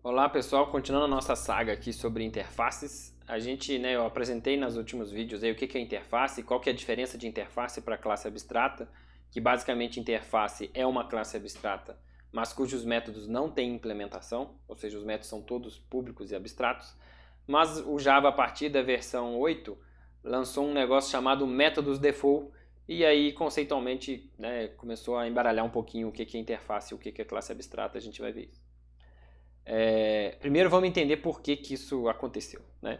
Olá pessoal, continuando a nossa saga aqui sobre interfaces, eu apresentei nos últimos vídeos aí o que é interface, qual que é a diferença de interface para classe abstrata, que basicamente interface é uma classe abstrata, mas cujos métodos não têm implementação, ou seja, os métodos são todos públicos e abstratos, mas o Java a partir da versão 8 lançou um negócio chamado métodos default, e aí conceitualmente começou a embaralhar um pouquinho o que é interface e o que é classe abstrata, a gente vai ver isso. Primeiro vamos entender por que isso aconteceu, né?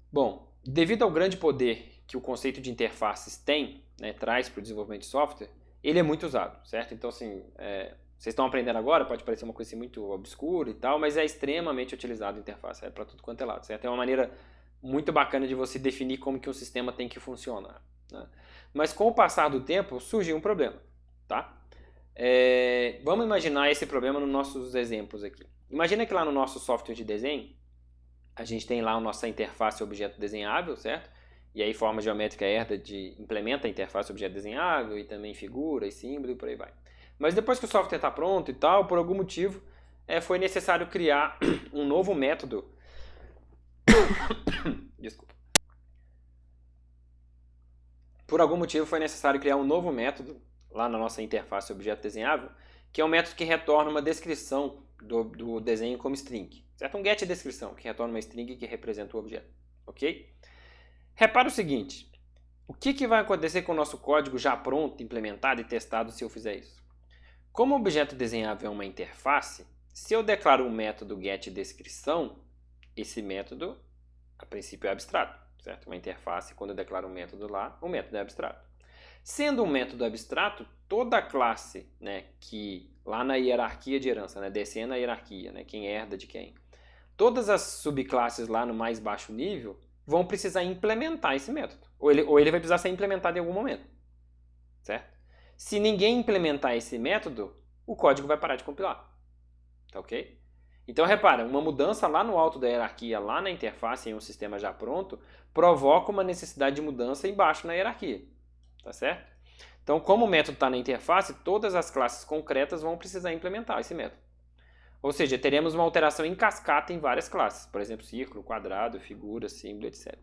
Bom, devido ao grande poder que o conceito de interfaces tem, né, traz para o desenvolvimento de software, ele é muito usado, certo? Então, assim, vocês estão aprendendo agora, pode parecer uma coisa assim, muito obscura e tal, mas é extremamente utilizado a interface, para tudo quanto é lado, certo? É uma maneira muito bacana de você definir como que um sistema tem que funcionar, né? Mas com o passar do tempo, surgiu um problema, tá? Vamos imaginar esse problema nos nossos exemplos aqui. Imagina que lá no nosso software de desenho, a gente tem lá a nossa interface objeto desenhável, certo? E aí forma geométrica implementa a interface objeto desenhável e também figura e símbolo e por aí vai. Mas depois que o software está pronto e tal, por algum motivo, foi necessário criar um novo método. Desculpa. Por algum motivo foi necessário criar um novo método lá na nossa interface objeto desenhável, que é um método que retorna uma descrição do desenho como string, certo? Um getDescrição, que retorna uma string que representa o objeto, ok? Repara o seguinte, o que vai acontecer com o nosso código já pronto, implementado e testado se eu fizer isso? Como o objeto desenhável é uma interface, se eu declaro um método getDescrição, esse método, a princípio, é abstrato, certo? Uma interface, quando eu declaro um método lá, o método é abstrato. Sendo um método abstrato, toda classe, né, que lá na hierarquia de herança, né, descendo a hierarquia, né, quem herda de quem, todas as subclasses lá no mais baixo nível vão precisar implementar esse método. Ou ele vai precisar ser implementado em algum momento, certo? Se ninguém implementar esse método, o código vai parar de compilar, tá ok? Então repara, uma mudança lá no alto da hierarquia, lá na interface em um sistema já pronto, provoca uma necessidade de mudança embaixo na hierarquia. Tá certo? Então, como o método está na interface, todas as classes concretas vão precisar implementar esse método. Ou seja, teremos uma alteração em cascata em várias classes, por exemplo, círculo, quadrado, figura, símbolo, etc.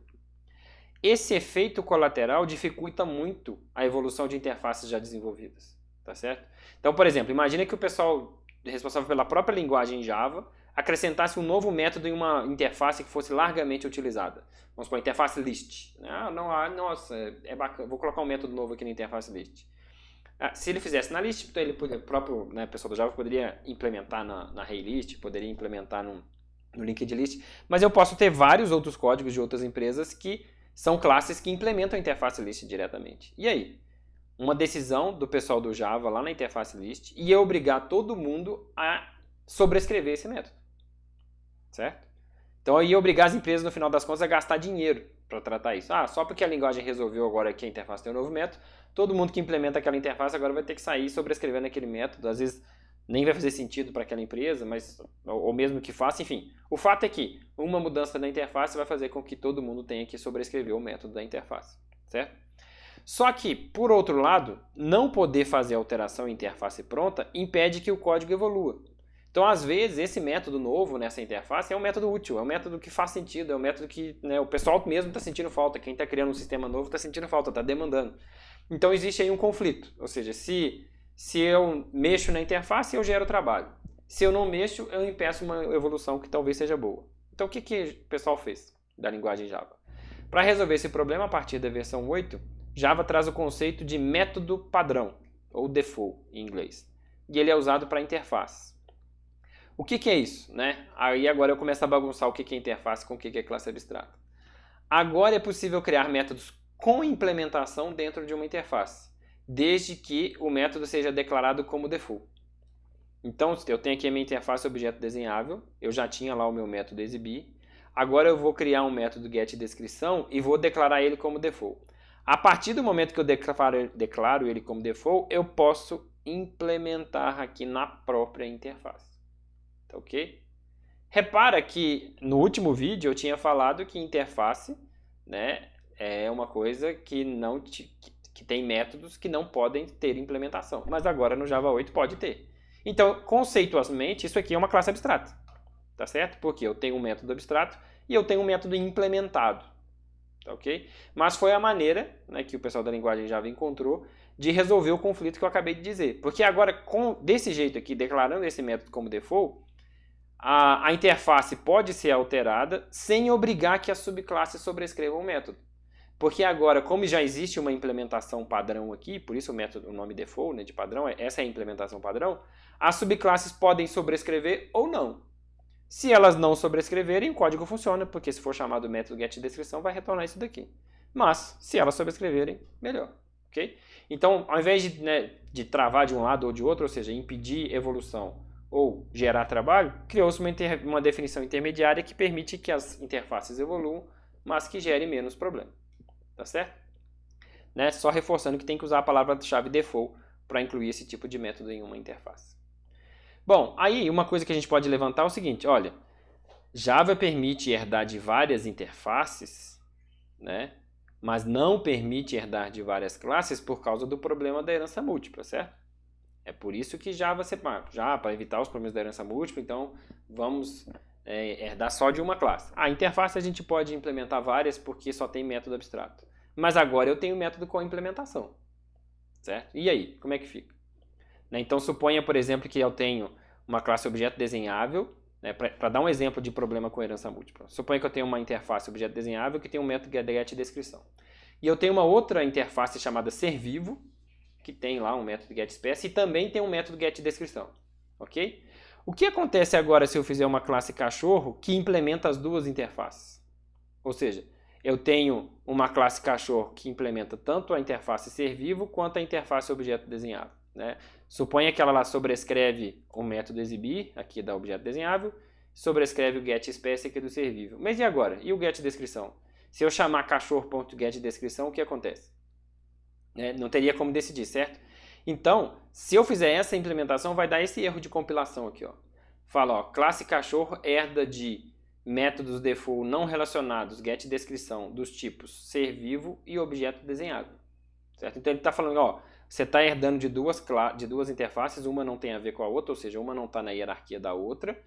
Esse efeito colateral dificulta muito a evolução de interfaces já desenvolvidas, tá certo? Então, por exemplo, imagina que o pessoal responsável pela própria linguagem Java acrescentasse um novo método em uma interface que fosse largamente utilizada. Vamos supor, interface list. Nossa, é bacana, vou colocar um método novo aqui na interface list. Se ele fizesse na list, então o próprio pessoal do Java poderia implementar na ArrayList, poderia implementar no linked list, mas eu posso ter vários outros códigos de outras empresas que são classes que implementam a interface list diretamente. E aí? Uma decisão do pessoal do Java lá na interface list ia obrigar todo mundo a sobrescrever esse método. Certo? Então ia obrigar as empresas no final das contas a gastar dinheiro para tratar isso. Só porque a linguagem resolveu agora que a interface tem um novo método, todo mundo que implementa aquela interface agora vai ter que sair sobrescrevendo aquele método. Às vezes nem vai fazer sentido para aquela empresa, mas ou mesmo que faça, enfim. O fato é que uma mudança na interface vai fazer com que todo mundo tenha que sobrescrever o método da interface, certo? Só que, por outro lado, não poder fazer alteração em interface pronta impede que o código evolua. Então, às vezes, esse método novo nessa interface é um método útil, é um método que faz sentido, é um método que o pessoal mesmo está sentindo falta, quem está criando um sistema novo está sentindo falta, está demandando. Então, existe aí um conflito, ou seja, se eu mexo na interface, eu gero trabalho. Se eu não mexo, eu impeço uma evolução que talvez seja boa. Então, o que o pessoal fez da linguagem Java? Para resolver esse problema, a partir da versão 8, Java traz o conceito de método padrão, ou default em inglês. E ele é usado para interface. O que é isso? Aí agora eu começo a bagunçar o que é interface com o que é classe abstrata. Agora é possível criar métodos com implementação dentro de uma interface, desde que o método seja declarado como default. Então eu tenho aqui a minha interface objeto desenhável, eu já tinha lá o meu método exibir, agora eu vou criar um método getDescrição e vou declarar ele como default. A partir do momento que eu declaro ele como default, eu posso implementar aqui na própria interface. Tá ok? Repara que no último vídeo eu tinha falado que interface é uma coisa que tem métodos que não podem ter implementação. Mas agora no Java 8 pode ter. Então, conceitualmente, isso aqui é uma classe abstrata. tá certo? Porque eu tenho um método abstrato e eu tenho um método implementado, tá ok? Mas foi a maneira, né, que o pessoal da linguagem Java encontrou de resolver o conflito que eu acabei de dizer. Porque agora, desse jeito aqui, declarando esse método como default, a interface pode ser alterada sem obrigar que a subclasse sobrescreva o método. Porque agora, como já existe uma implementação padrão aqui, por isso o nome default, né, de padrão, essa é a implementação padrão, as subclasses podem sobrescrever ou não. Se elas não sobrescreverem, o código funciona, porque se for chamado o método getDescrição, vai retornar isso daqui. Mas, se elas sobrescreverem, melhor. Okay? Então, ao invés de travar de um lado ou de outro, ou seja, impedir evolução ou gerar trabalho, criou-se uma definição intermediária que permite que as interfaces evoluam, mas que gere menos problema. Tá certo? Né? Só reforçando que tem que usar a palavra-chave default para incluir esse tipo de método em uma interface. Bom, aí uma coisa que a gente pode levantar é o seguinte, olha, Java permite herdar de várias interfaces, né? Mas não permite herdar de várias classes por causa do problema da herança múltipla, certo? É por isso que Java separa. Já para evitar os problemas da herança múltipla, então vamos herdar só de uma classe. A interface a gente pode implementar várias porque só tem método abstrato. Mas agora eu tenho método com implementação, certo? E aí, como é que fica? Então suponha, por exemplo, que eu tenho uma classe objeto desenhável, né, para dar um exemplo de problema com herança múltipla. Suponha que eu tenho uma interface objeto desenhável que tem um método getDescrição. E eu tenho uma outra interface chamada serVivo, que tem lá um método getSpec e também tem um método getDescrição. Ok? O que acontece agora se eu fizer uma classe cachorro que implementa as duas interfaces? Ou seja, eu tenho uma classe cachorro que implementa tanto a interface serVivo quanto a interface objeto desenhável. Né? Suponha que ela lá sobrescreve o método exibir, aqui da objeto desenhável, sobrescreve o getSpec aqui do serVivo. Mas e agora? E o getDescrição? Se eu chamar cachorro.getDescrição, o que acontece? Não teria como decidir, certo? Então, se eu fizer essa implementação, vai dar esse erro de compilação aqui. Ó. Fala, ó, classe cachorro herda de métodos default não relacionados, getDescrição, dos tipos serVivo e objeto desenhável. Certo? Então ele está falando, ó, você está herdando de duas interfaces, uma não tem a ver com a outra, ou seja, uma não está na hierarquia da outra,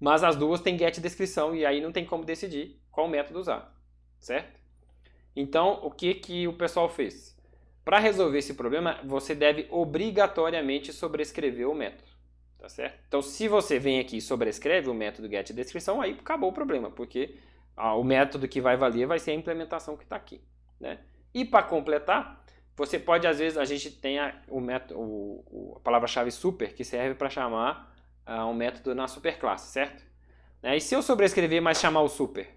mas as duas têm getDescrição e aí não tem como decidir qual método usar. Certo? Então, o que o pessoal fez? Para resolver esse problema, você deve obrigatoriamente sobrescrever o método, tá certo? Então, se você vem aqui e sobrescreve o método getDescrição, aí acabou o problema, porque o método que vai valer vai ser a implementação que está aqui, né? E para completar, você pode, às vezes, a gente tem a palavra-chave super, que serve para chamar um método na superclasse, certo? E se eu sobrescrever, mas chamar o super?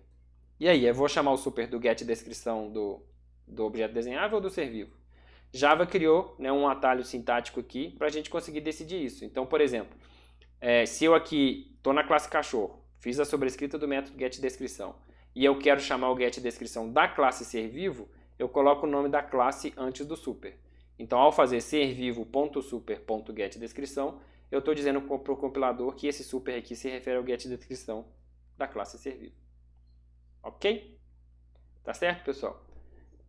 E aí, eu vou chamar o super do getDescrição do objeto desenhável ou do serVivo? Java criou, né, um atalho sintático aqui para a gente conseguir decidir isso. Então, por exemplo, se eu aqui estou na classe cachorro, fiz a sobrescrita do método getDescrição e eu quero chamar o getDescrição da classe serVivo, eu coloco o nome da classe antes do super. Então, ao fazer serVivo.super.getDescrição, eu estou dizendo para o compilador que esse super aqui se refere ao getDescrição da classe serVivo. Ok? Tá certo, pessoal?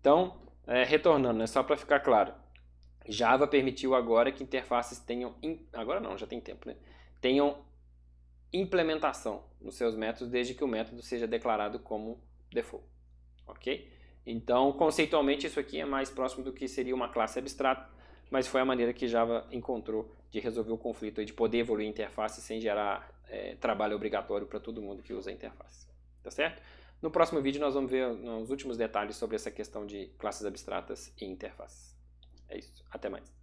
Então, retornando, só para ficar claro, Java permitiu agora que interfaces tenham, agora não, já tem tempo, né? Tenham implementação nos seus métodos, desde que o método seja declarado como default, ok? Então, conceitualmente, isso aqui é mais próximo do que seria uma classe abstrata, mas foi a maneira que Java encontrou de resolver o conflito, de poder evoluir a interface sem gerar trabalho obrigatório para todo mundo que usa a interface, tá certo? No próximo vídeo nós vamos ver os últimos detalhes sobre essa questão de classes abstratas e interfaces. É isso. Até mais.